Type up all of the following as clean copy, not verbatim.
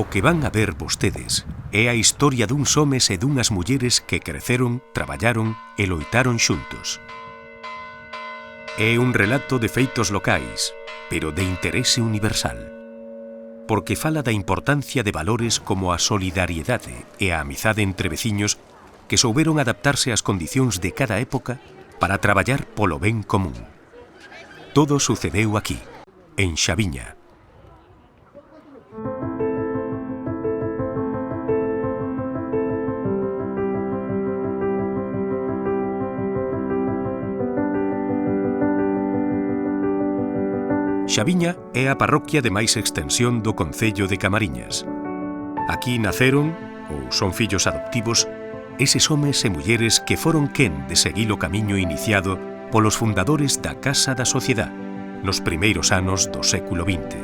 O que van a ver vostedes é a historia duns homes e dunhas mulleres que creceron, traballaron e loitaron xuntos. É un relato de feitos locais, pero de interese universal, porque fala da importancia de valores como a solidariedade e a amizade entre veciños que souberon adaptarse ás condicións de cada época para traballar polo ben común. Todo sucedeu aquí, en Xaviña. Xaviña é a parroquia de máis extensión do concello de Camariñas. Aquí naceron, ou son fillos adoptivos, eses homes e mulleres que foron quen de seguir o camiño iniciado polos fundadores da Casa da Sociedade nos primeiros anos do século XX.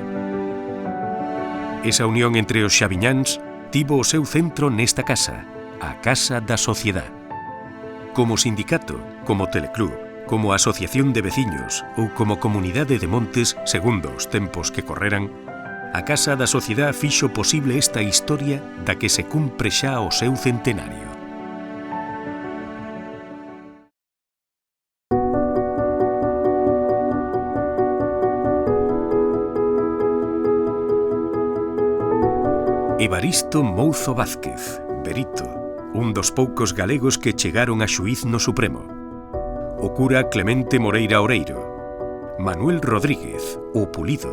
Esa unión entre os xaviñáns tivo o seu centro nesta casa, a Casa da Sociedade. Como sindicato, como teleclub, como asociación de veciños ou como comunidade de montes, segundo os tempos que correran, a Casa da Sociedade fixo posible esta historia da que se cumpre xa o seu centenario. Evaristo Mouzo Vázquez, Berito, un dos poucos galegos que chegaron a xuíz no Supremo. O cura Clemente Moreira Oreiro, Manuel Rodríguez, o Pulido,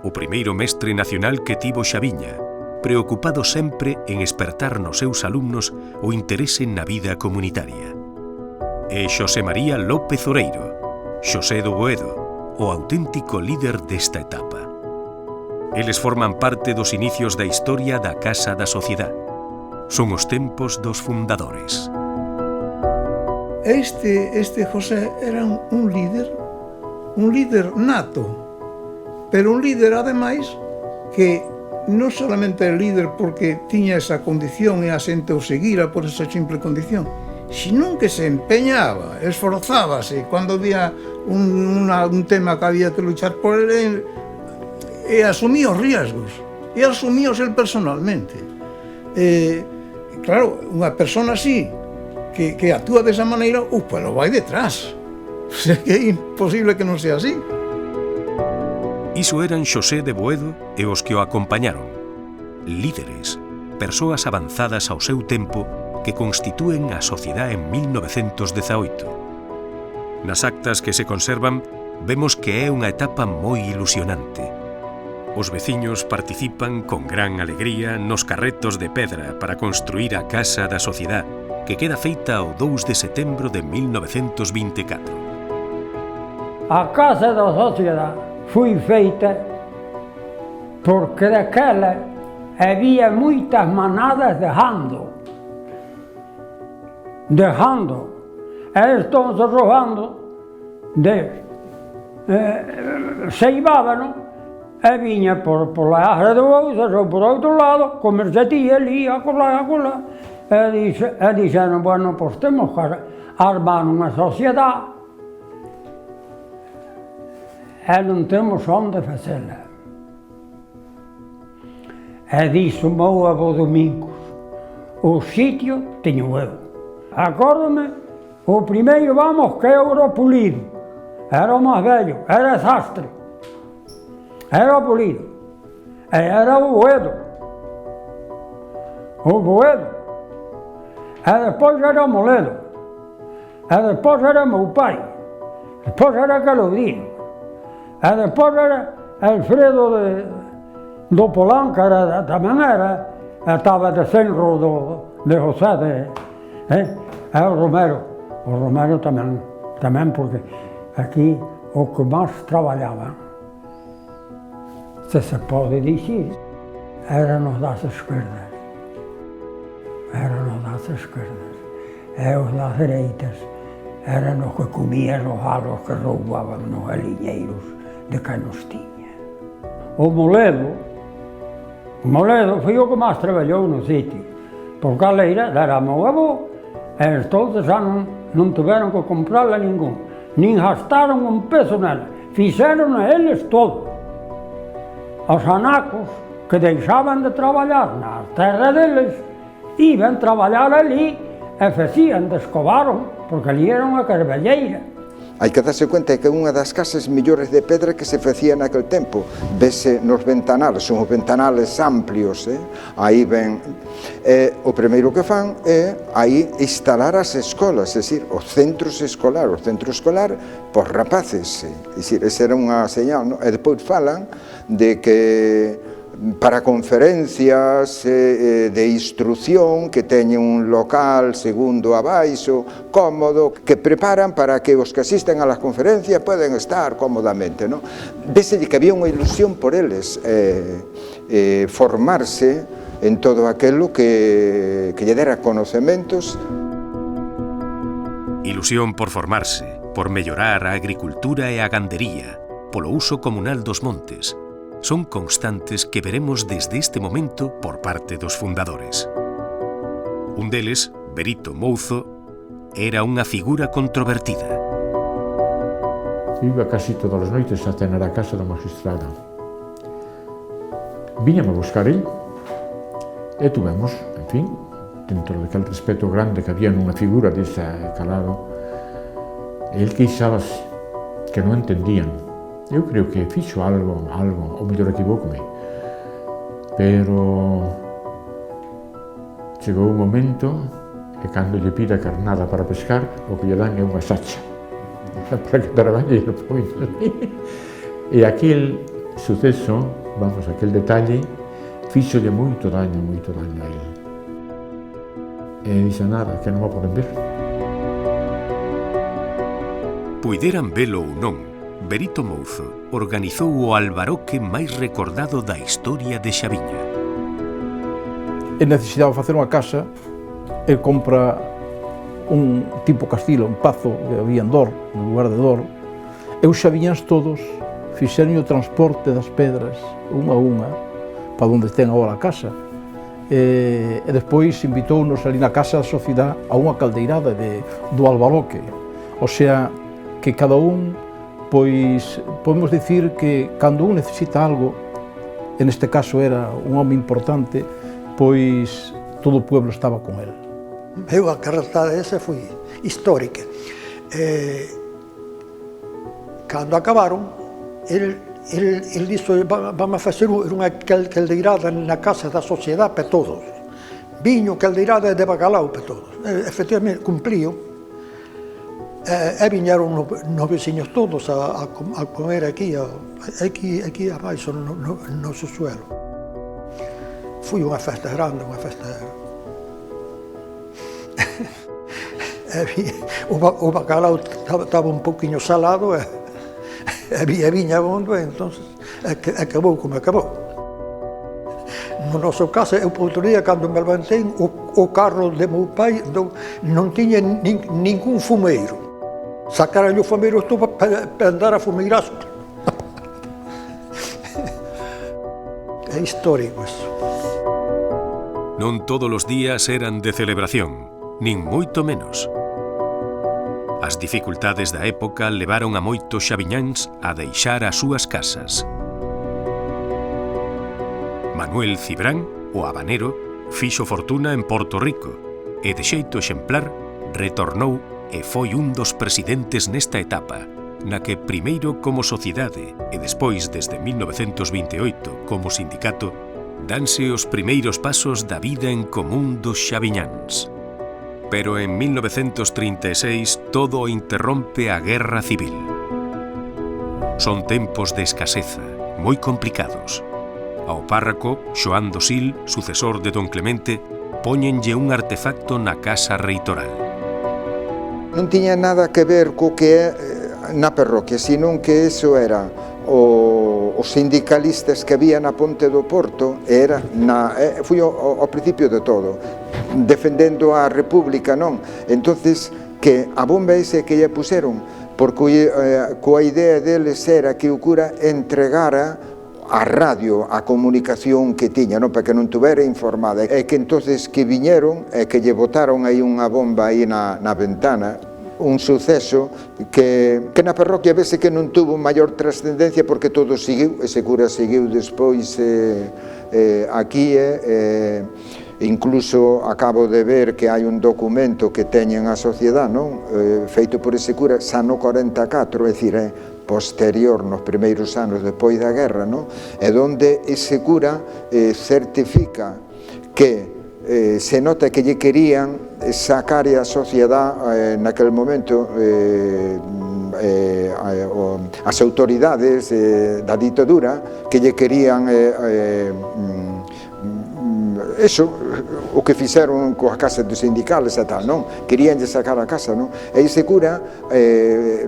o primeiro mestre nacional que tivo Xaviña, preocupado sempre en espertar nos seus alumnos o interese na vida comunitaria. E Xosé María López Oreiro, Xosé do Boedo, o auténtico líder desta etapa. Eles forman parte dos inicios da historia da Casa da Sociedade. Son os tempos dos fundadores. Este José era un líder nato, pero un líder ademais que non solamente era líder porque tiña esa condición e a xente o seguira por esa simple condición, sino que se empeñaba, esforzábase, cando había un tema que había que luchar por ele, e asumía os riesgos, e asumíos el personalmente. Claro, unha persona así, que actúa desa maneira, pero vai detrás. O sea, que é imposible que non sea así. Iso eran Xosé de Boedo e os que o acompañaron. Líderes, persoas avanzadas ao seu tempo que constitúen a sociedade en 1918. Nas actas que se conservan, vemos que é unha etapa moi ilusionante. Os veciños participan con gran alegría nos carretos de pedra para construir a Casa da Sociedade, que queda feita o 2 de setembro de 1924. A Casa da Sociedade foi feita porque daquela había moitas manadas de gando. E estão se robando, seivaban, e viña por la Agra de Bouza, por outro lado, comerciatía ali, acolá. E dixeron, bueno, pois temos que armar unha sociedade e non temos onde facela. E dixo o meu avó Domingos, o sitio teño eu. Acórdome, o primeiro vamos que era o Pulido, era o máis vello, era sastre. Era o Pulido, e era o Boedo, e depois era o Moledo, e depois era meu pai, depois era Calodino, e depois era Alfredo do Polanco, tamén estaba de Senro de José, e o Romero tamén porque aquí o que máis traballaban, se pode dicir, eran os das esquerdas. E os das dereitas eran os que comían os alos que roubaban nos aliñeiros de que nos tiña. O Moledo foi o que máis traballou no sitio, porque a leira era meu avó, e entón xa non tiveron que comprarla ningún, nin gastaron un peso nela, fixeron a eles todo. Os anacos que deixaban de traballar na terra deles, iban traballar ali e facían de escobaron, porque ali era unha carballeira. Hai que darse conta que é unha das casas mellores de pedra que se facía naquel tempo. Vese nos ventanales, son os ventanales amplios, aí ven. O primeiro que fan é aí instalar as escolas, é dicir, os centros escolar por rapaces, é dicir, esa era unha señal, non? E depois falan de que para conferencias de instrucción que teñen un local segundo abaixo, cómodo, que preparan para que os que asisten a las conferencias poden estar cómodamente, non? Vese que había unha ilusión por eles formarse en todo aquilo que lle dera conocementos. Ilusión por formarse, por mellorar a agricultura e a gandería, polo uso comunal dos montes, son constantes que veremos desde este momento por parte dos fundadores. Un deles, Berito Mouzo, era unha figura controvertida. Iba casi todas as noites a tener a casa da magistrada. Viñame a buscar el e tuvemos, en fin, dentro daquele respeto grande que había nunha figura dese calado, el queixabas que non entendían. Eu creo que fixo algo, ou mellor equivócome, pero chegou un momento que cando lle pide a carnada para pescar, o que lle dan é unha sacha para que traballe o pois. E aquel suceso, vamos, aquel detalle, fixolle moito daño a ele. E dixe nada, que non o poden ver. Puideran velo ou non, Berito Mouzo organizou o albaroque máis recordado da historia de Xaviña. Ele necesitaba facer unha casa, ele compra un tipo castilo, un pazo que había en Dor, no lugar de Dor, e os xaviñáns todos fixeron o transporte das pedras, unha a unha, para onde ten agora a casa. E despois invitounos ali na Casa da Sociedade a unha caldeirada do albaroque, o sea, que cada un, pois, podemos dicir que cando un necesita algo, en este caso era un home importante, pois todo o pueblo estaba con ele. Eu a carretada esa foi histórica. Cando acabaron, ele dixo, vamos a facer unha caldeirada na Casa da Sociedade para todos. Viño, caldeirada de bacalao para todos. Efectivamente, cumplío. E viñeron nos veciños todos a comer aquí abaixo no subsuelo. Foi unha festa grande, unha festa... O bacalao estaba un poquinho salado e viña bondo, e entón acabou como acabou. No noso caso, eu outro día, cando me levantei, o carro de meu pai non tiña ningún fumeiro. Sacaron o fumeiro para andar a fumeirar. É histórico eso. Non todos os días eran de celebración, nin moito menos. As dificultades da época levaron a moitos xaviñáns a deixar as súas casas. Manuel Cibrán, o habanero, fixo fortuna en Porto Rico e, de xeito exemplar, retornou e foi un dos presidentes nesta etapa, na que primeiro como sociedade e despois desde 1928 como sindicato danse os primeiros pasos da vida en común dos xaviñáns. Pero en 1936 todo o interrompe a Guerra Civil. Son tempos de escaseza, moi complicados. Ao párroco, Xoán Dosil, sucesor de don Clemente, póñenlle un artefacto na casa reitoral. Non tiña nada que ver co que é na parroquia, senón que eso era os sindicalistas que había na Ponte do Porto, foi ao principio de todo, defendendo a República, non? Entonces, que a bomba ese que lle puseron, porque coa idea deles era que o cura entregara a radio, a comunicación que tiña, non, para que non tuvera informada, e que entonces que viñeron e que lle botaron aí unha bomba aí na ventana, un suceso que na parroquia vese que non tuvo maior trascendencia porque todo seguiu, ese cura seguiu despois aquí, incluso acabo de ver que hai un documento que teñen a sociedade, non? Feito por ese cura xa no 44, é dicir, posterior, nos primeiros anos despois da guerra, non? E donde ese cura certifica que se nota que lle querían sacar a sociedade naquel momento, as autoridades da ditadura que lle querían eso, o que fixeron coas casas dos sindicales e tal, non? Queríanlle sacar a casa, non? E ese cura,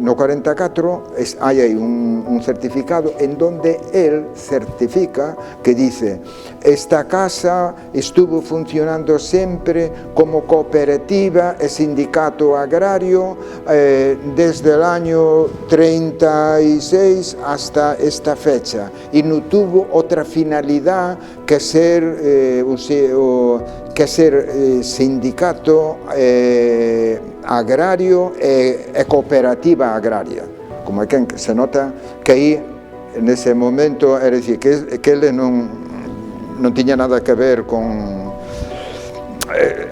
no 44, hai aí un certificado en donde él certifica que dice: esta casa estuvo funcionando sempre como cooperativa e sindicato agrario desde el año 36 hasta esta fecha y no tuvo otra finalidad que ser sindicato agrario e cooperativa agraria. Como é que se nota que aí, nese momento, é dicir, que ele non tiña nada que ver con...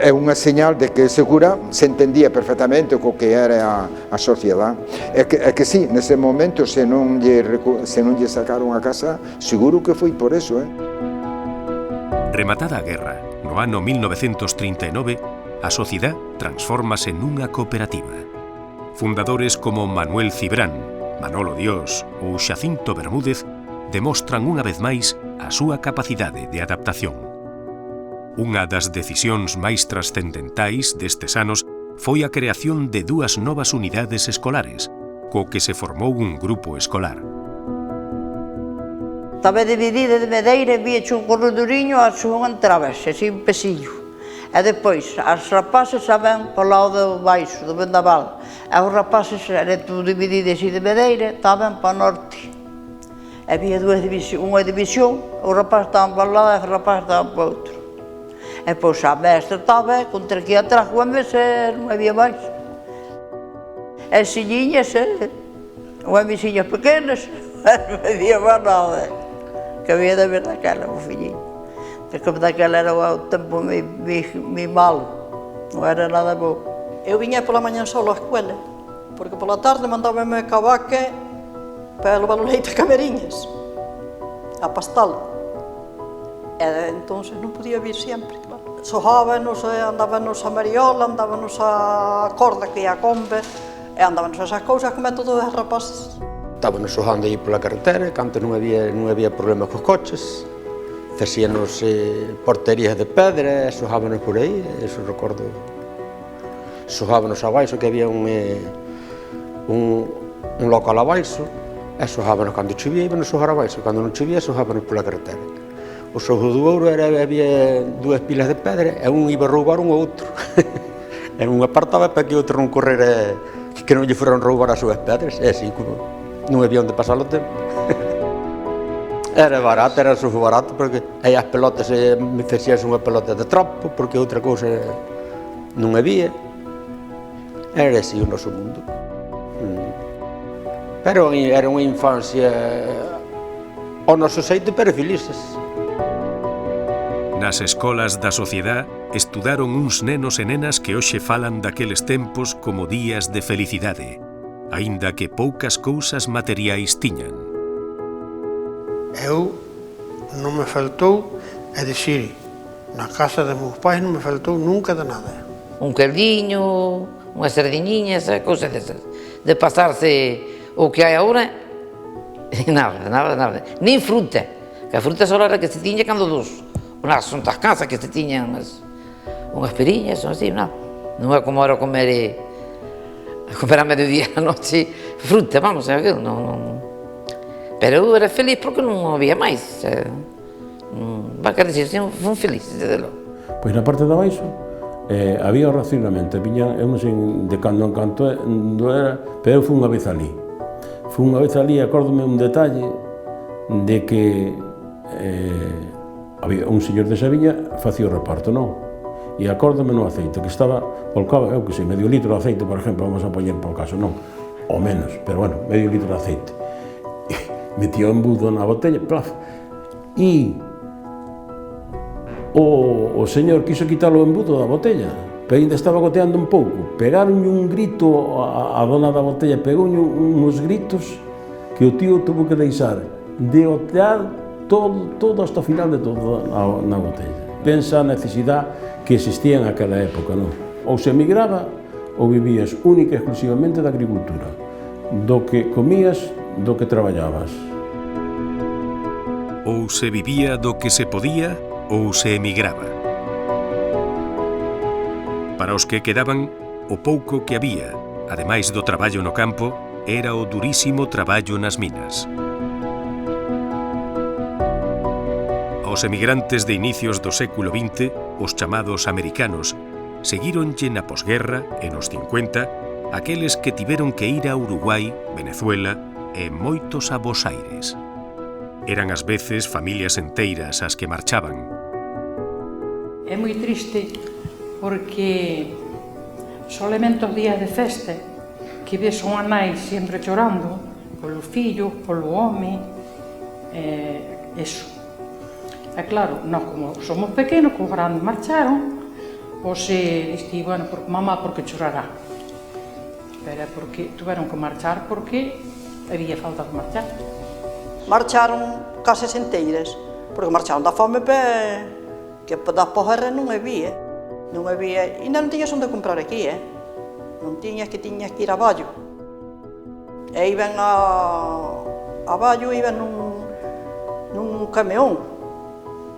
É unha señal de que segura se entendía perfectamente co que era a sociedade. É que sí, nese momento, se non lle sacaron a casa, seguro que foi por eso, Rematada a guerra, no ano 1939, a sociedade transfórmase nunha cooperativa. Fundadores como Manuel Cibrán, Manolo Dios ou Xacinto Bermúdez demostran unha vez máis a súa capacidade de adaptación. Unha das decisións máis trascendentais destes anos foi a creación de 2 novas unidades escolares, co que se formou un grupo escolar. Estaba dividida de madeira, había un corredoriño, un entrabas, así un pesillo. E depois, as rapaces xa ven para o lado do baixo, do vendaval. E os rapaces, era tudo dividido así de madeira, estaban para o norte. Había unha división, os rapaces estaban para o lado e os rapaces estaban para o outro. E depois a mestra estaba contra aquí atrás, com a mesa, non había máis. As silliñas, unhas mesinhas pequenas, non había máis nada. Que había de ver daquela, o filhinho. Porque daquela era o tempo moi malo, non era nada bo. Eu viña pola mañan solo á escuela, porque pola tarde mandábame a Cavaque para levar o leite a Cameriñas, a pastalo. E entón non podía vir sempre, claro. Sojábanos, andábanos a Mariola, andábanos a corda que ia a Combe, e andábanos a esas cousas como todos os rapaces. Estábamos sojando aí pola carretera, que antes non había problemas cos coches, facíanos porterías de pedra, sojábanos por aí, eso recordo. Sojábanos abaixo, que había un local abaixo, e sojábanos cando chovía, íbamos sojar abaixo, cando non chovía, sojábanos pola carretera. O sojo do ouro había 2 pilas de pedra, e un iba a roubar un ao outro. E un apartaba para que o outro non correra, que non lle foran roubar as súas pedras, e así como... Non había onde pasar o tempo. Era barato, era sojo barato, porque aí as pelotas me facías unha pelota de trapo, porque outra cousa non había. Era así o noso mundo. Pero era unha infancia ao noso xeito, pero felices. Nas escolas da sociedade estudaron uns nenos e nenas que hoxe falan daqueles tempos como días de felicidade, aínda que poucas cousas materiais tiñan. Eu non me faltou, é dicir, na casa de meus pais non me faltou nunca de nada. Un caldiño, unhas sardiñiñas, cousas desas. De pasarse o que hai agora, nada. Nin fruta, que a fruta só era que se tiña cando unhas xuntas casas que se tiñan unhas periñas, así, nada. Non é como era comer a mediodía, a noche, fruta, vamos, aquilo, non. Pero eu era feliz porque non había máis. Va querer dicir, fui feliz, desde logo. Pois na parte de abaixo había o racionamento, viñan, eu non sei de cando en canto era, pero eu fui unha vez ali. Acórdome un detalle de que había un señor de Sabiña facía o reparto, non? e acórdome no aceite, que estaba, volcaba, eu que sei, medio litro de aceite, por exemplo, vamos a poñer por caso, non, ou menos, pero bueno, medio litro de aceite. Metía o embudo na botella, plaf, e o señor quiso quitar o embudo da botella, pero ainda estaba goteando un pouco. Pegaronlle un grito, a dona da botella pegoulle uns gritos que o tío tuvo que deixar de gotear todo hasta o final de todo na botella. Pensa a necesidade que existía en aquela época, non? Ou se emigraba ou vivías única e exclusivamente da agricultura, do que comías, do que traballabas. Ou se vivía do que se podía ou se emigraba. Para os que quedaban, o pouco que había, ademais do traballo no campo, era o durísimo traballo nas minas. Aos emigrantes de inicios do século XX, os chamados americanos, seguíronlle na posguerra e nos 50 aqueles que tiveron que ir a Uruguai, Venezuela e moitos a Bos Aires. Eran ás veces familias enteiras as que marchaban. É moi triste porque solamente os días de festa que ves unha nai sempre chorando polo fillo, polo home, eso. É claro, nós como somos pequenos, que os grandes marcharon, pois diste, bueno, mamá, por que chorará? Pero é porque tuveron que marchar porque había falta de marchar. Marcharon casas enteiras, porque marcharon da fome que das posguerras non había. Non había, ainda non tiñas onde comprar aquí, non tiñas que ir a Ballo. E iban a Ballo, iban nun camión.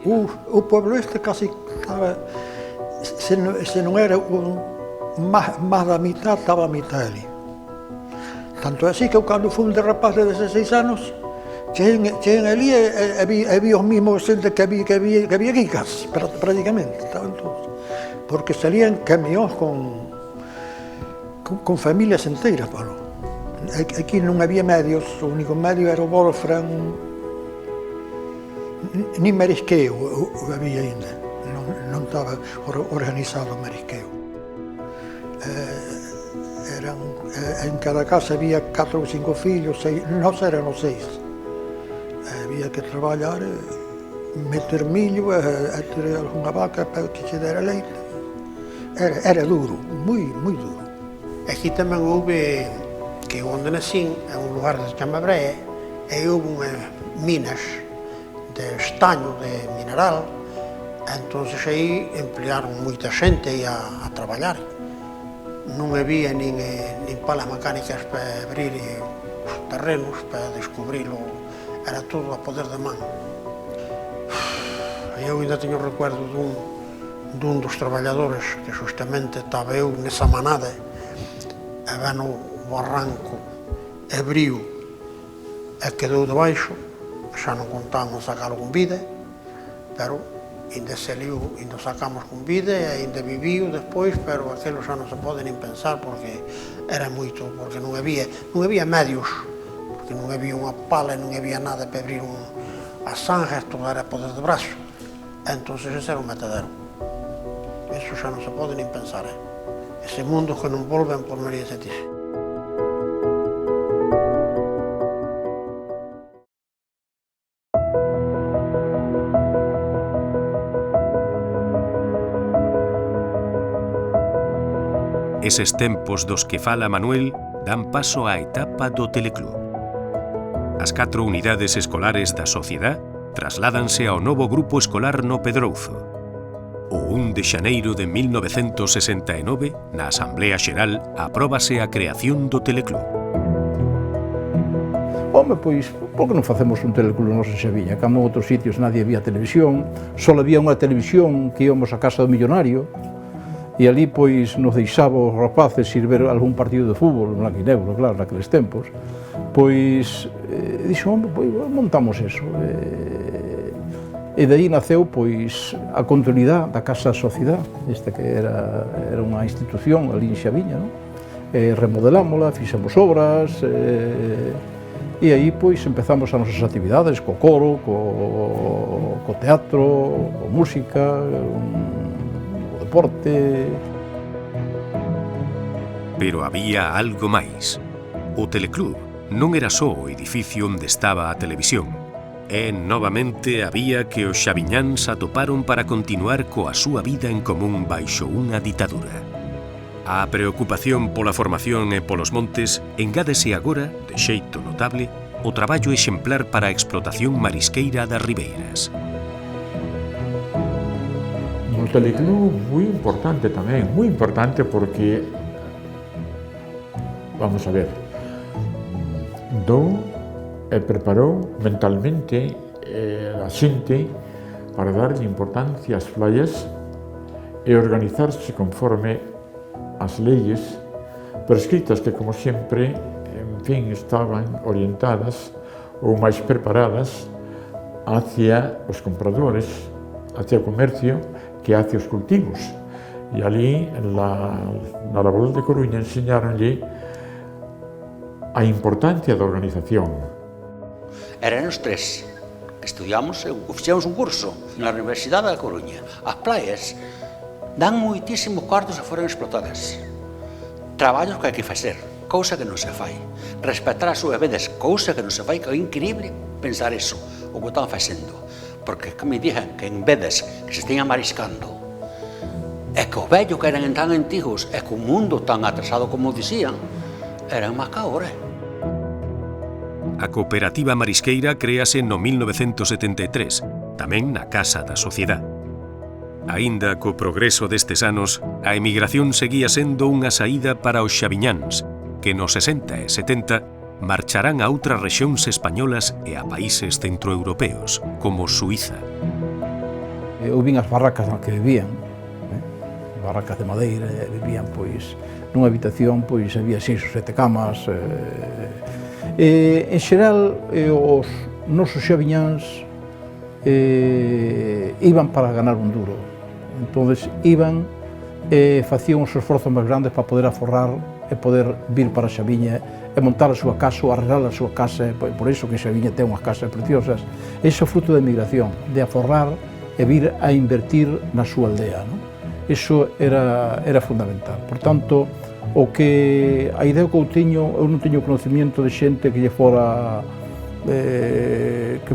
O pueblo este casi estaba, se non era máis da mitad, estaba a mitad ali. Tanto así que eu cando fui de rapaz de 16 anos, cheguei ali e había os mismos xente que había aquí casi, prácticamente, estaban todos. Porque salían camións con familias enteiras, Pablo. Aquí non había medios, o único medio era o Wolfram, ni marisqueo había ainda, non estaba organizado o marisqueo. En cada casa había 4 ou 5 fillos, nós éramos 6. Había que traballar, meter millo, ter algunha vaca para que se dera leite. Era duro, moi duro. Aquí tamén houve, que onde nacín, é un lugar que se chama Brea, e houve unhas minas de estaño, de mineral, entonces aí emplearon moita xente a traballar. Non había nin palas mecánicas para abrir os terrenos, para descubrilo, era todo a poder de man. Eu ainda teño recuerdo dun dos traballadores que justamente estaba eu nesa manada e ven o barranco abriu e quedou debaixo, xa non contamos sacalo con vida, pero ainda saliu, ainda sacamos con vida e ainda viviu despois, pero aquilo xa non se pode nin pensar porque era moito, porque non había medios, porque non había unha pala, non había nada para abrir as zanjas, todo era poder de brazo. Entón, ese era un matadero. Eso xa non se pode nin pensar, Ese mundo que non volven por María Santísima. Eses tempos dos que fala Manuel dan paso á etapa do Teleclub. As 4 unidades escolares da sociedade trasládanse ao novo grupo escolar no Pedrouzo. O 1 de xaneiro de 1969, na Asamblea Xeral, apróbase a creación do Teleclub. Home, pois, por que non facemos un teleclub nos en Sevilla? Cando en outros sitios nadie había televisión, só había unha televisión que íamos a casa do millonario, e ali, pois, nos deixaba os rapaces ir ver algún partido de fútbol, en blanco e negro, claro, naqueles tempos. Pois, dixo, home, pois, montamos eso. E de aí naceu, pois, a continuidade da Casa Sociedade, esta que era unha institución ali en Xaviña, non? Remodelámola, fixemos obras, e aí, pois, empezamos as nosas actividades, co coro, co teatro, co música, deporte. Pero había algo máis. O Teleclub non era só o edificio onde estaba a televisión. E novamente había que os xaviñáns atoparon para continuar coa súa vida en común baixo unha ditadura. A preocupación pola formación e polos montes engádese agora, de xeito notable, o traballo exemplar para a explotación marisqueira das ribeiras. O Teleclub moi importante tamén, moi importante porque, vamos a ver, dou e preparou mentalmente a xente para darlle importancia ás playas e organizarse conforme as leyes prescritas que, como sempre, en fin, estaban orientadas ou máis preparadas hacia os compradores, hacia o comercio, que hacia os cultivos. E ali, na Laboral de Coruña, enseñaronlle a importancia da organización. Eran os tres que estudiamos, fixemos un curso na Universidade da Coruña. As playas dan moitísimos cuartos e foran explotadas. Traballos que hai que facer, cousa que non se fai. Respetar as súas vedes, cousa que non se fai, que é increíble pensar eso, o que están facendo. Porque que me dixen que en vedes que se estean mariscando, e que os vellos que eran tan antigos, e que o mundo tan atrasado como dicían, eran máis que ahora. A cooperativa marisqueira créase no 1973, tamén na Casa da Sociedade. Aínda co progreso destes anos, a emigración seguía sendo unha saída para os xaviñáns, que nos 60 e 70 marcharán a outras rexións españolas e a países centroeuropeos, como Suíza. Eu vin as barracas na que vivían, barracas de madeira, vivían pois nunha habitación, pois había 6 ou 7 camas. En xeral, os nosos xaviñáns iban para ganar un duro. Entonces iban e facían os esforzos máis grandes para poder aforrar e poder vir para Xaviña e montar a súa casa ou arreglar a súa casa. Por iso que Xaviña ten unhas casas preciosas. Iso é fruto da emigración, de aforrar e vir a invertir na súa aldea. Iso era fundamental. Por tanto, a idea que eu teño, eu non teño conocimiento de xente que lle fora que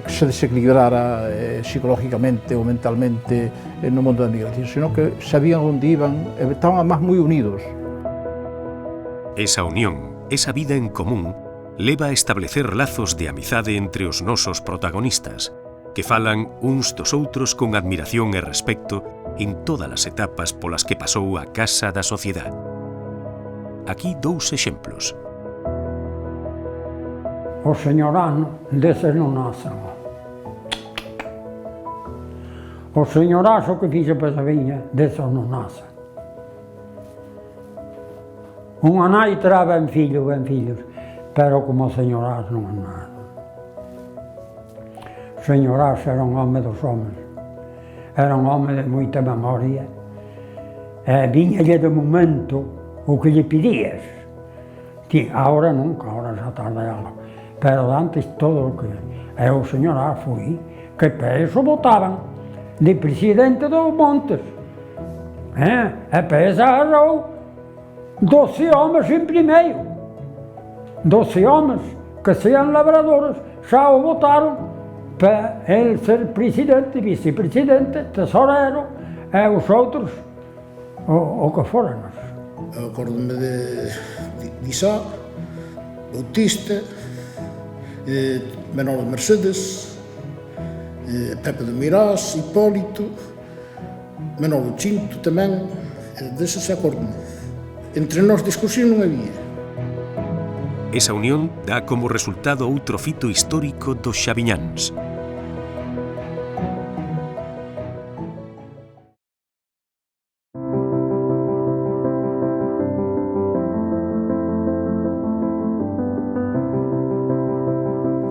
se desequilibrara psicológicamente ou mentalmente no mundo da migración, sino que sabían onde iban e estaban además moi unidos. Esa unión, esa vida en común, leva a establecer lazos de amizade entre os nosos protagonistas, que falan uns dos outros con admiración e respecto en todas as etapas polas que pasou a Casa da Sociedade. Aquí 2 exemplos. O señorano deses non nacen. O señorazo que fixe Pesaviña deses non nacen. Unha nai terá ben fillos, pero como o señorazo non é nada. O señorazo era un home dos homes, era un home de moita memoria, e viñalle de momento o que lle pedías. Ahora nunca, ahora xa tarda algo. Pero antes todo o que... E o señorazo foi que para iso votaban de presidente dos Montes. E para iso agarrou 12 homens en primeiro. 12 homens que sean labradores xa o votaron para ele ser presidente, vicepresidente, tesorero e os outros o que foran. Acordome de Isaac, Bautista, Menor de Mercedes, Pepe de Mirás, Hipólito, Menor do Chinto tamén, deses acordome. Entre nós discusión non había. Esa unión dá como resultado outro fito histórico dos xaviñáns.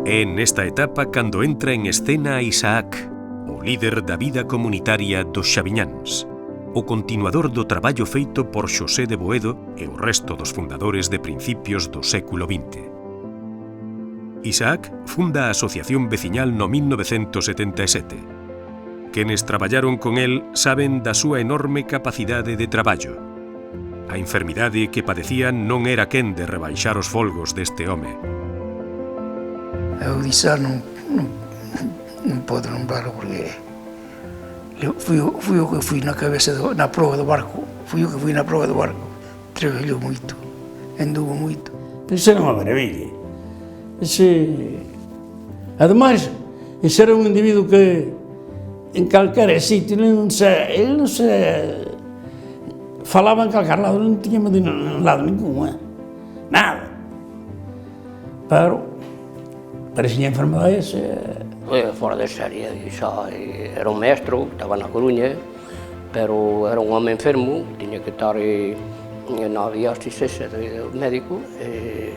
É nesta etapa cando entra en escena Isaac, o líder da vida comunitaria dos xaviñáns, o continuador do traballo feito por Xosé de Boedo e o resto dos fundadores de principios do século XX. Isaac funda a Asociación Veciñal no 1977. Quenes traballaron con el saben da súa enorme capacidade de traballo. A enfermidade que padecían non era quen de rebaixar os folgos deste home. Eu disse, non podo nombrarlo porque fui o que fui na cabeza, na proa do barco. Fui o que fui na proa do barco. Traballou moito, anduvo moito. Ese era unha maravilla. Ademais, ese era un individuo que en calquera sitio, ele non se falaba en calquer lado, non tiña de lado ningún, nada. Pero parecía enfermedade fora de serie, xa era un maestro, estaba na Coruña, pero era un home enfermo, tiña que estar non había asistencia do médico, e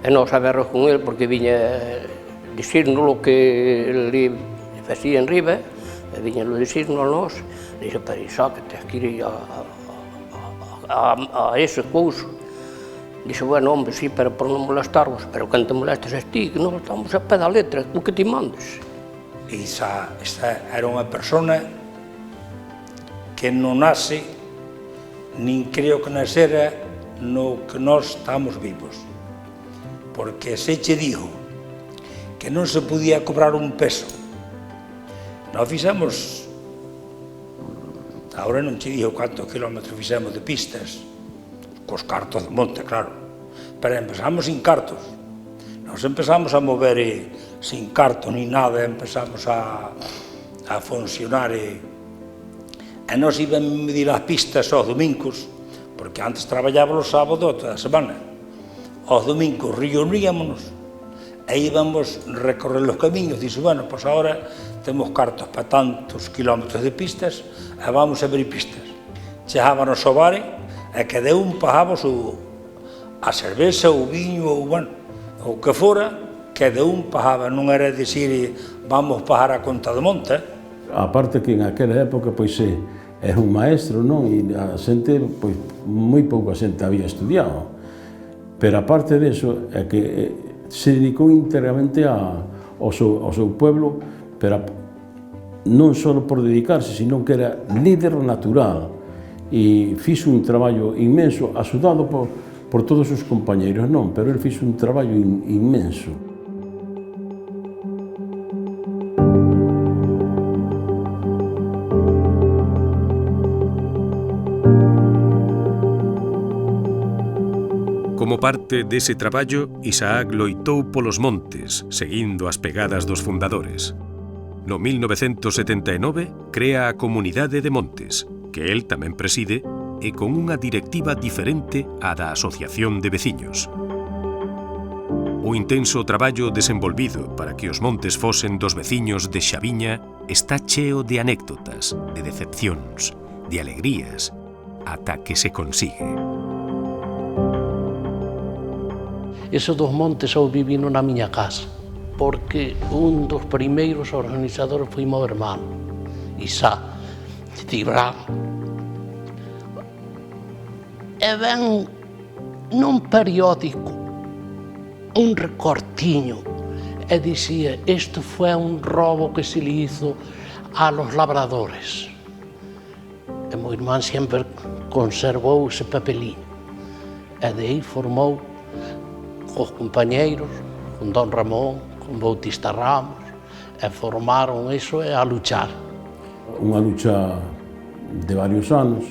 nós a verros con ele porque viña dicirnos o que ele facía en riba, e viña lo dicirnos a nós, dixe, pero xa que tens que ir a ese couso. Dixe, bueno, hombre, sí, pero por non molestarvos, pero quen te molestes es ti, que non estamos a pé da letra, o que ti mandes. Esta era unha persona que non nace, nin creo que nasera no que nós estamos vivos. Porque se che dijo que non se podía cobrar un peso. Nós fixemos, agora non che dijo cantos kilómetros fixemos de pistas, cos cartos de monte, claro, pero empezamos sin cartos. Nos empezamos a mover sin cartos ni nada, empezamos a funcionar e nos iban a medir as pistas aos domingos, porque antes traballábamos os sábados toda a semana. Aos domingos reuníamonos e íbamos recorrer os camiños, dixe, bueno, pois agora temos cartos para tantos kilómetros de pistas e vamos a abrir pistas. Chegábamos ao bar e cada un pagábamos a cerveza, o viño, o que fora, cada un pagaba, non era dicir vamos pagar a conta de monta. A parte que en aquela época pois é un maestro, non? E a xente, pois moi pouca xente había estudiado. Pero aparte deso, é que se dedicou íntegramente ao seu pueblo, pero non só por dedicarse, sino que era líder natural. E fixo un traballo inmenso, axudado por todos os compañeiros, non, pero ele fixo un traballo inmenso. Como parte dese traballo, Isaac loitou polos montes, seguindo as pegadas dos fundadores. No 1979, crea a Comunidade de Montes, que el tamén preside, e con unha directiva diferente á da Asociación de Veciños. O intenso traballo desenvolvido para que os montes fosen dos veciños de Xaviña está cheo de anécdotas, de decepcións, de alegrías, ata que se consigue. Eso dos montes eu vivino na miña casa, porque un dos primeiros organizadores foi meu hermano, Isaac Cibrán. E ven nun periódico un recortiño e dicía, isto foi un robo que se le hizo a los labradores. E meu irmán sempre conservou ese papelín e de aí formou cos compañeiros, con Don Ramón, con Bautista Ramos, e formaron iso e a luchar. Unha lucha de varios anos,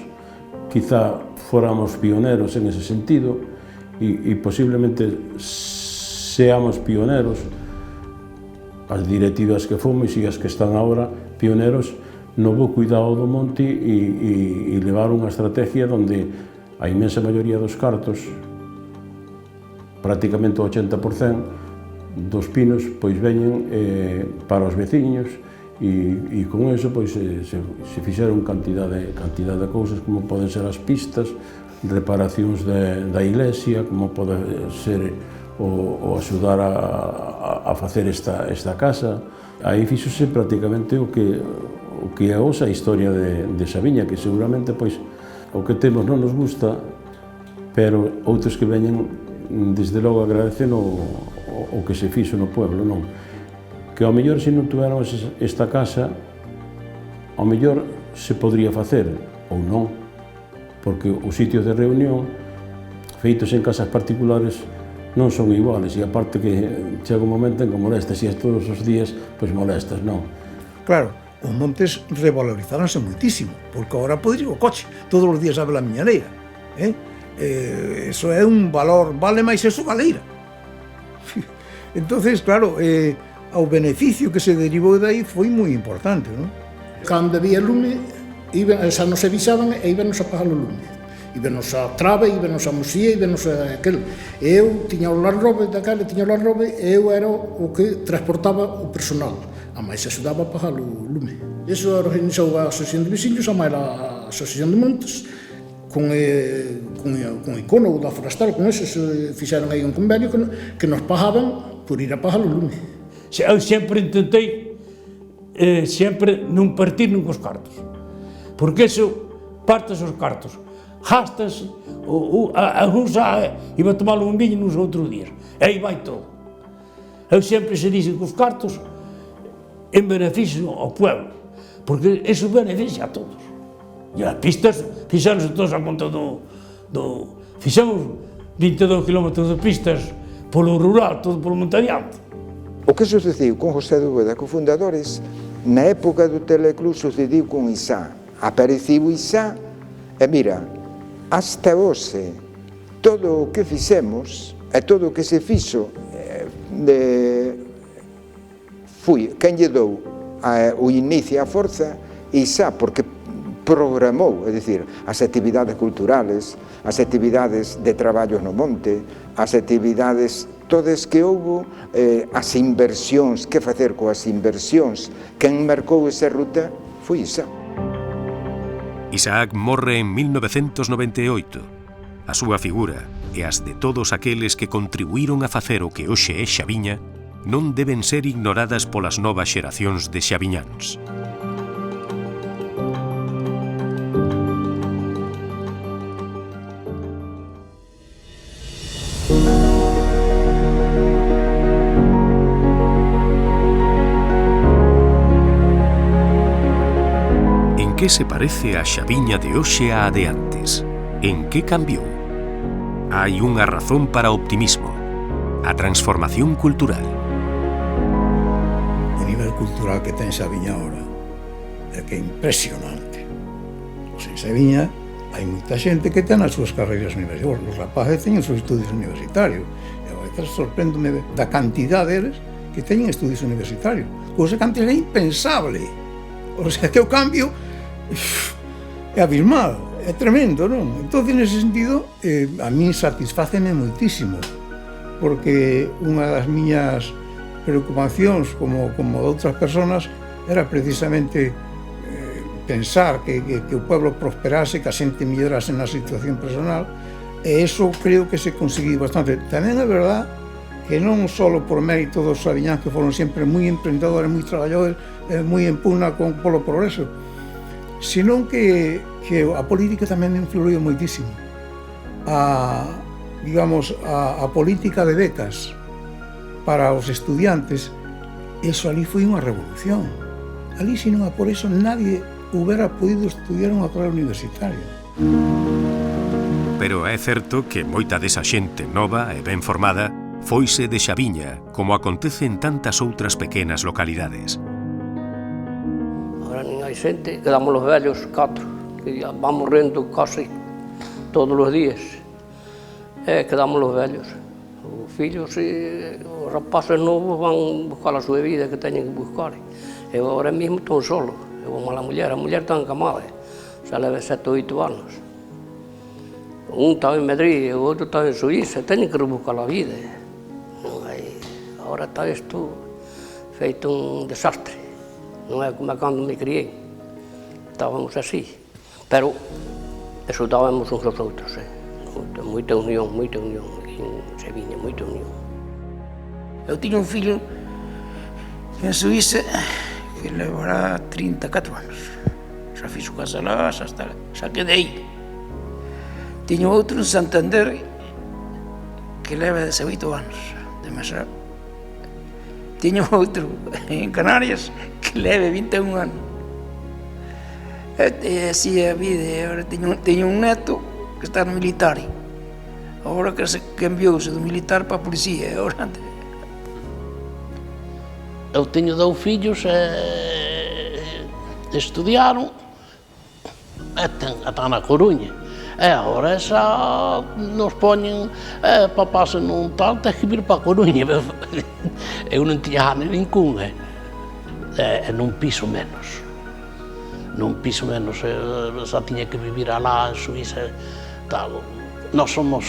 quizá fóramos pioneros en ese sentido e posiblemente seamos pioneros, as directivas que fomos e as que están agora, pioneros no bo cuidado do monte e levar unha estrategia onde a inmensa maioría dos cartos, prácticamente o 80% dos pinos, pois veñen para os veciños e con eso pois se fixeron cantidad de cousas como poden ser as pistas, reparacións da iglesia, como pode ser o axudar a facer esta casa. Aí fixose prácticamente o que é hoxe a historia de Xaviña, que seguramente pois o que temos non nos gusta, pero outros que veñen desde logo agradecen o que se fixo no pueblo, non? que ao mellor se non tuviéramos esta casa, ao mellor se podría facer, ou non, porque os sitios de reunión feitos en casas particulares non son iguales, e aparte que chega un momento en que molestas, e todos os días, pois molestas, non? Claro, os montes revalorizáronse moitísimo, porque agora podes ir co coche, todos os días a ver a miñareira, eso é un valor, vale máis eso que a leira. Entonces, claro, o beneficio que se derivou de aí foi moi importante, non? Cando había lume, xa nos avisaban e íbanos a pagar o lume. Íbanos a Trave, íbanos a Musía, íbanos a aquel. Eu tiña o Lanrobe daquela, tiña o Lanrobe, e eu era o que transportaba o personal. A máis axudaba a pagar o lume. Iso organizou a Asociación de Veciños, a máis a Asociación de Montes, con Icono da Forestal, con esos fixeron aí un convenio que nos pagaban por ir a pagar o lume. Eu sempre intentei non partir nun cos cartos, porque eso partes os cartos, gastas, algúns iba a tomar un viño nos outros días, e aí vai todo. Eu sempre se dixen que os cartos en beneficio ao pueblo, porque eso beneficia a todos. E as pistas fixéronse todos a conta fixemos 22 km de pistas polo rural, todo polo monte adiante. O que sucediu con José de Úbeda, cofundadores, na época do Teleclub sucediu con Isá. Apareciu Isá e mira, hasta hoxe, todo o que fixemos e todo o que se fixo foi quen lle dou o inicio a forza Isá, porque programou, é dicir, as actividades culturales, as actividades de traballos no monte, as actividades todas que houbo, as inversións, que facer coas inversións, quen marcou esa ruta foi Isá. Isaac morre en 1998. A súa figura e as de todos aqueles que contribuíron a facer o que hoxe é Xaviña non deben ser ignoradas polas novas xeracións de xaviñáns. En que se parece a Xaviña de hoxe á de antes? En que cambiou? Hai unha razón para o optimismo: a transformación cultural. O nivel cultural que ten Xaviña ahora é que é impresionante. En Xaviña hai moita xente que ten as súas carreiras universitarias, os rapaces teñen os seus estudios universitarios, e a veces sorpréndome da cantidad deles que teñen estudios universitarios, cousa que antes era impensable. O sea, que o cambio é abismal, é tremendo, non? Entón, nese sentido, a mí satisfáceme moitísimo, porque unha das miñas preocupacións, como de outras persoas, era precisamente pensar que o pueblo prosperase, que a xente mellorase na situación personal, e eso creo que se conseguiu bastante. Tamén é verdad que non só por mérito dos xaviñáns que foron sempre moi emprendedores, moi traballadores, moi en pugna polo progreso, senón que a política tamén influiu moitísimo. A política de becas para os estudiantes, eso ali foi unha revolución. Ali, se non a por eso, nadie hubiera podido estudiar unha carreira universitaria. Pero é certo que moita desa xente nova e ben formada foise de Xaviña, como acontece en tantas outras pequenas localidades. Ahora nin hai xente, quedamos os vellos 4, que van morrendo casi todos os días. Quedamos os vellos. Os fillos e os rapaces novos van buscar a súa vida que teñen que buscar. Eu agora mesmo estou solo. Eu vou a muller está encamada, xa leva 7 ou 8 anos. Un está en Madrid, o outro está en Suíza, teñen que rebuscar a vida. Agora está isto feito un desastre, non é como cando me criei. Estábamos así, pero axudábamos uns aos outros. Moita unión aquí en Xaviña, moita unión. Eu tiño un fillo en Suíza que levará 34 anos. Xa fixo casa lá, xa quedei. Tiño outro en Santander que leva 18 anos de mesar. teño outro en Canarias que leve 21 anos. E así é a vida. Agora teño un neto que está no militar. Agora que se cambiou-se do militar para a policía. Eu teño 2 fillos estudiaron e están na Coruña. E agora xa nos poñen papás nun tal, tens que vir para a Coruña. Eu non tiña gana ningún, e nun piso menos. Nun piso menos, xa tiña que vivir alá en Suíza, tal. Nós somos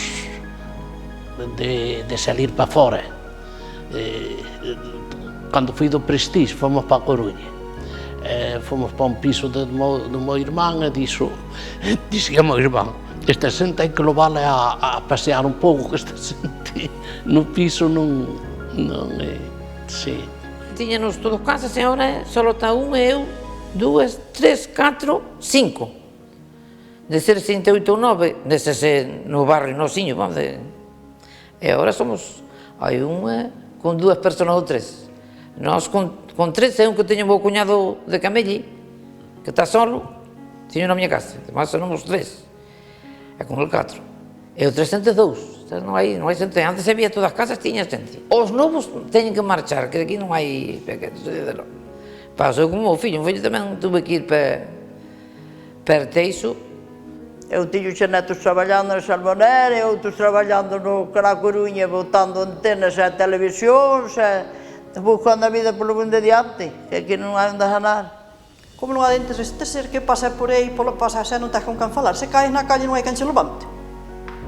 de salir para fora. Cando fui do Prestige, fomos para a Coruña. Fomos para un piso do meu irmán e dixo a meu irmán, esta xente hai que levale a pasear un pouco, que esta xente no piso non é... Sí. Tiñanos todos casas e agora só está un e eu, 2, 3, 4, 5. De ser 68 ou 9, deses no barrio nosiño, vamos, e agora somos, hai unha con 2 personas ou 3. Nós con 3, é un que teño o meu cuñado de Camelli, que está solo, teño na miña casa, además somos 3, e con el 4. E o 302, non hai xente, antes había todas as casas, tiña xente. Os novos teñen que marchar, que aquí non hai pequenos, pasou como o fillo tamén tuve que ir per Teixo. Eu tiño xa netos traballando na Salmonera e outros traballando no Cará Coruña, botando antenas e televisións, buscando a vida polo mundo adiante, que aquí non hai onde ganar. Como non hai dentes este ser que pasa por aí, pasa xa non tens con quen falar, se caes na calle non hai quen se levante.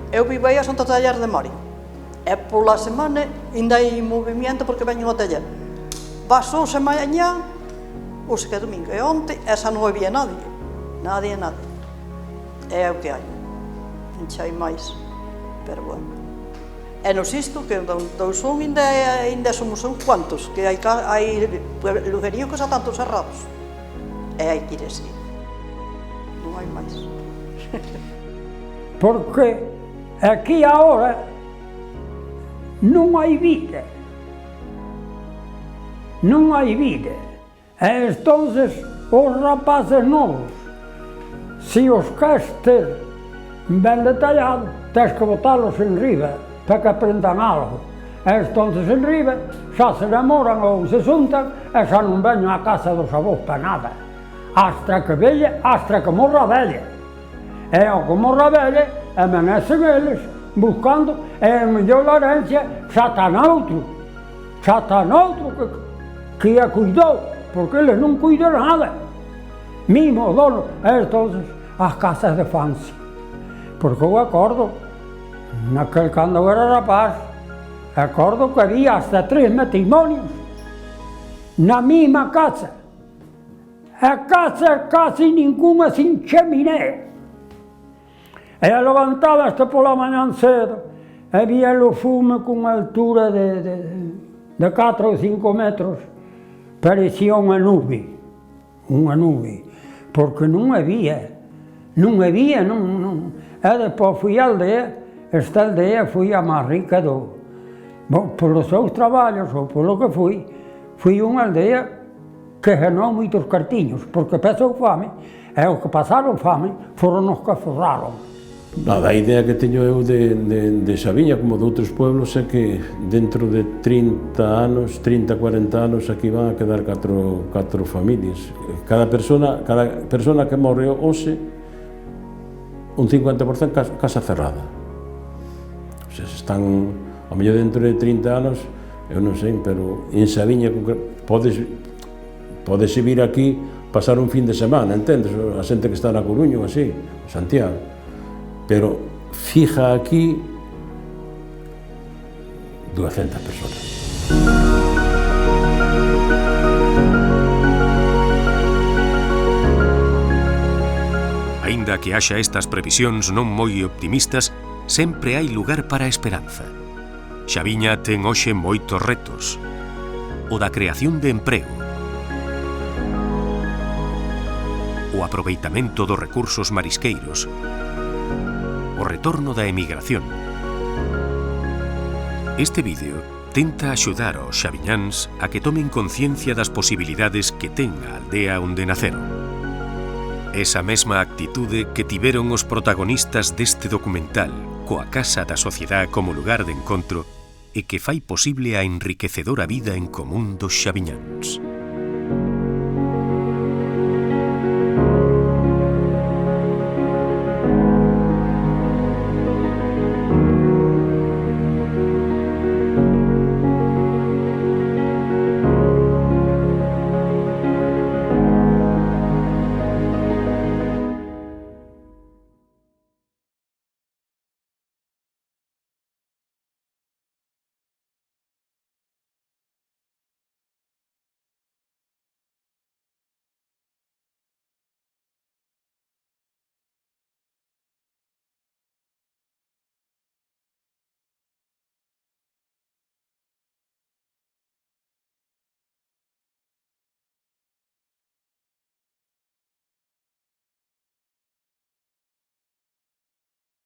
Eu vivo aí a Santa Tallar de Mori, e pola semana ainda hai movimento porque veñen ao taller. Vas 11 mañá, ou se que é domingo, e onte, esa non había nadie. É o que hai, non xa hai máis, pero bueno. E nos isto, que non son, ainda somos uns cuantos, que hai lugaríos que xa tanto cerrados. E hai que ir así. Non hai máis. Porque aquí agora non hai vida. Non hai vida. E entonces os rapaces novos, se os queres ter ben detallado, tens que botalos en riba para que aprendan algo. E entonces en riba xa se namoran ou se xuntan e xa non veñen á casa dos avós para nada. Hasta que morra a vella. E ao que morra a vella, amanecen eles buscando, e a mellor herencia xa está noutro que a cuidou, porque eles non cuidan nada. Mimo o dono, e entonces as casas de fanse. Porque eu acordo, naquel cando eu era rapaz, acordo que había hasta 3 matrimonios na mesma casa. A casa casi ninguna sin chaminé. E levantábase pola mañan cedo, había o fume con altura de 4 ou 5 metros, parecía unha nube, porque non había. E depois fui á aldea, esta aldea foi a máis rica polos seus traballos ou polo que fui unha aldea que ganou moitos cartiños, porque pasou fame, e os que pasaron fame foron os que forraron. A idea que teño eu de Xaviña, como de outros pueblos, é que dentro de 30 anos, 40 anos, aquí van a quedar 4 familias. Cada persona que morre hoxe, un 50% casa cerrada. O sea, están, a mellor dentro de 30 anos, eu non sei, pero en Xaviña podese vir aquí pasar un fin de semana, entendes? A xente que está na Coruña ou así, Santiago. Pero fija aquí 200 personas. Aínda que haxa estas previsións non moi optimistas, sempre hai lugar para a esperanza. Xaviña ten hoxe moitos retos. O da creación de emprego, o aproveitamento dos recursos marisqueiros, o retorno da emigración. Este vídeo tenta axudar aos xaviñáns a que tomen conciencia das posibilidades que ten a aldea onde naceron. Esa mesma actitude que tiveron os protagonistas deste documental coa Casa da Sociedade como lugar de encontro e que fai posible a enriquecedora vida en común dos xaviñáns.